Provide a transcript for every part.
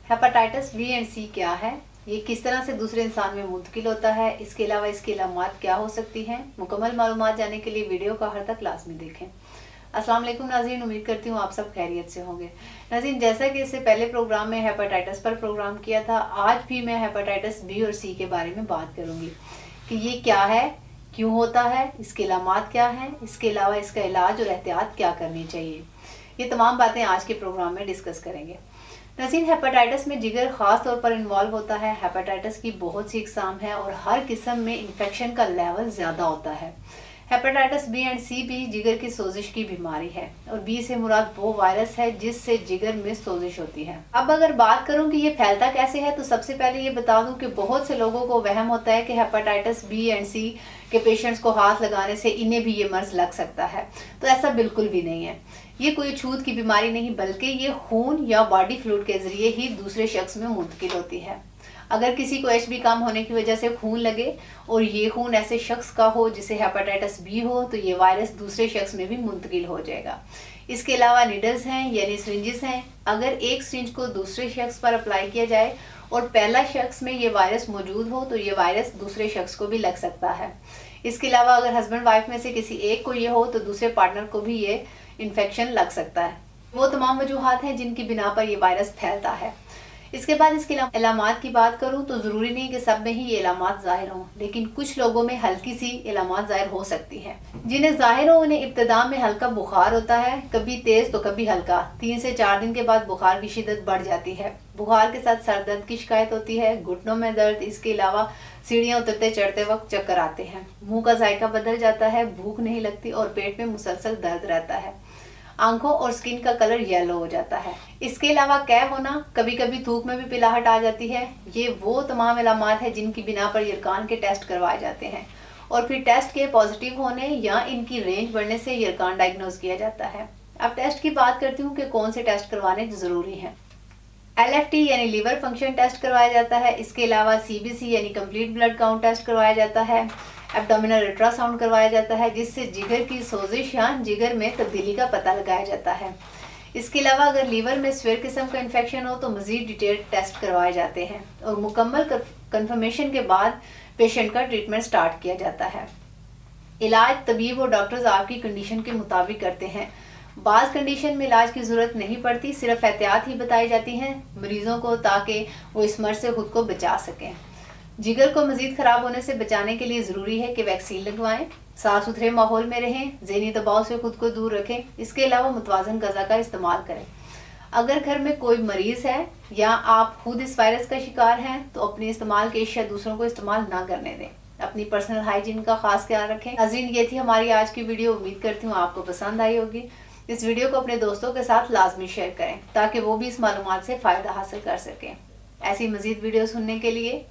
Hepatitis B and सी क्या है, ये किस तरह से दूसरे इंसान में मुंतकिल होता है, इसके अलावा इसकी अलामात क्या हो सकती हैं। मुकम्मल मालूमात जानने के लिए वीडियो का हर तक लाजमी देखें। अस्सलाम वालेकुम नाज़रीन, उम्मीद करती हूँ आप सब खैरियत से होंगे। नाज़रीन, जैसा कि इससे पहले प्रोग्राम में हेपेटाइटिस पर प्रोग्राम किया था, आज भी मैं हेपेटाइटिस बी और सी के बारे में बात करूँगी कि ये क्या है, क्यों होता है, इसके अलामात क्या हैं, इसके अलावा इसका इलाज और एहतियात क्या करनी चाहिए। ये तमाम बातें आज के प्रोग्राम में डिस्कस करेंगे। नाज़रीन, हेपेटाइटिस में जिगर खास तौर पर इन्वॉल्व होता है। हेपेटाइटिस की बहुत सी इकसाम है और हर किस्म में इन्फेक्शन का लेवल ज़्यादा होता है। हेपेटाइटिस बी एंड सी भी जिगर की सोजिश की बीमारी है और बी से मुराद वो वायरस है जिससे जिगर में सोजिश होती है। अब अगर बात करूं कि ये फैलता कैसे है, तो सबसे पहले ये बता दूं कि बहुत से लोगों को वहम होता है कि हेपेटाइटिस बी एंड सी के पेशेंट्स को हाथ लगाने से इन्हें भी ये मर्ज लग सकता है। तो ऐसा बिल्कुल भी नहीं है। ये कोई छूत की बीमारी नहीं, बल्कि ये खून या बॉडी फ्लूइड के जरिए ही दूसरे शख्स में मुंतकिल होती है। अगर किसी को एचबी कम होने की वजह से खून लगे और ये खून ऐसे शख्स का हो जिसे हेपेटाइटिस बी हो, तो ये वायरस दूसरे शख्स में भी मुंतकिल हो जाएगा। इसके अलावा निडल्स हैं यानी सिरिंजेस हैं। अगर एक सिरिंज को दूसरे शख्स पर अप्लाई किया जाए और पहला शख्स में ये वायरस मौजूद हो, तो ये वायरस दूसरे शख्स को भी लग सकता है। इसके अलावा अगर हस्बैंड वाइफ में से किसी एक को ये हो, तो दूसरे पार्टनर को भी ये इन्फेक्शन लग सकता है। वो तमाम वजूहात हैं जिनकी बिना पर ये वायरस फैलता है। इसके बाद इसके इलामात की बात करूं तो ज़रूरी नहीं कि सब में ही ये इलामात ज़ाहिर हों, लेकिन कुछ लोगों में हल्की सी इलामात ज़ाहिर हो सकती हैं। जिन्हें ज़ाहिर हो उन्हें इब्तिदा में हल्का बुखार होता है, कभी तेज़ तो कभी हल्का। 3 से 4 दिन के बाद बुखार की शिद्दत बढ़ जाती है। बुखार के साथ सर दर्द की शिकायत होती है, घुटनों में दर्द। इसके अलावा सीढ़ियाँ उतरते चढ़ते वक्त चक्कर आते हैं, मुँह का जायका बदल जाता है, भूख नहीं लगती और पेट में मुसलसल दर्द रहता है। आंखों और स्किन का कलर येलो हो जाता है। इसके अलावा कै होना, कभी कभी थूक में भी पिलाहट आ जाती है। ये वो तमाम इलामात है जिनकी बिना पर यरकान के टेस्ट करवाए जाते हैं और फिर टेस्ट के पॉजिटिव होने या इनकी रेंज बढ़ने से यरकान डायग्नोज किया जाता है। अब टेस्ट की बात करती हूँ कि कौन से टेस्ट करवाने जरूरी हैं। LFT यानी लीवर फंक्शन टेस्ट करवाया जाता है। इसके अलावा CBC यानी कंप्लीट ब्लड काउंट टेस्ट करवाया जाता है। एब्डोमिनल अल्ट्रासाउंड करवाया जाता है जिससे जिगर की सोजिश या जिगर में तब्दीली का पता लगाया जाता है। इसके अलावा अगर लीवर में स्वेयर किस्म का इन्फेक्शन हो तो मजीद डिटेल्ड टेस्ट करवाए जाते हैं और मुकम्मल कंफर्मेशन के बाद पेशेंट का ट्रीटमेंट स्टार्ट किया जाता है। इलाज तबीब और डॉक्टर्स आपकी कंडीशन के मुताबिक करते हैं। बाज़ कंडीशन में इलाज की ज़रूरत नहीं पड़ती, सिर्फ एहतियात ही बताई जाती हैं मरीज़ों को ताकि वो इस मर्ज से खुद को बचा सकें। जिगर को मज़ीद ख़राब होने से बचाने के लिए ज़रूरी है कि वैक्सीन लगवाएं, साफ़ सुथरे माहौल में रहें, ज़हनी दबाव से खुद को दूर रखें। इसके अलावा मुतवाज़न ग़ज़ा का इस्तेमाल करें। अगर घर में कोई मरीज़ है या आप खुद इस वायरस का शिकार हैं तो अपने इस्तेमाल के अशिया दूसरों को इस्तेमाल ना करने दें। अपनी पर्सनल हाइजीन का खास ख्याल रखें। नाज़रीन, ये थी हमारी आज की वीडियो। उम्मीद करती हूँ आपको पसंद आई होगी। इस वीडियो को अपने दोस्तों के साथ लाजमी शेयर करें ताकि वो भी इस मालूमात से फ़ायदा हासिल कर सकें। ऐसी मज़ीद वीडियो सुनने के लिए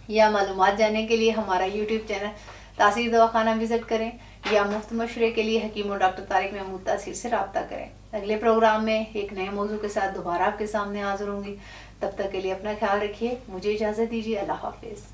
या मालूमात जानने के लिए हमारा YouTube चैनल तासीर दवाखाना विज़िट करें या मुफ्त मशवरे के लिए हकीम और डॉक्टर तारिक महमूद तासीर से रब्ता करें। अगले प्रोग्राम में एक नए मौजू के साथ दोबारा आपके सामने हाजिर होंगी। तब तक के लिए अपना ख्याल रखिए। मुझे इजाज़त दीजिए। अल्लाह हाफिज़।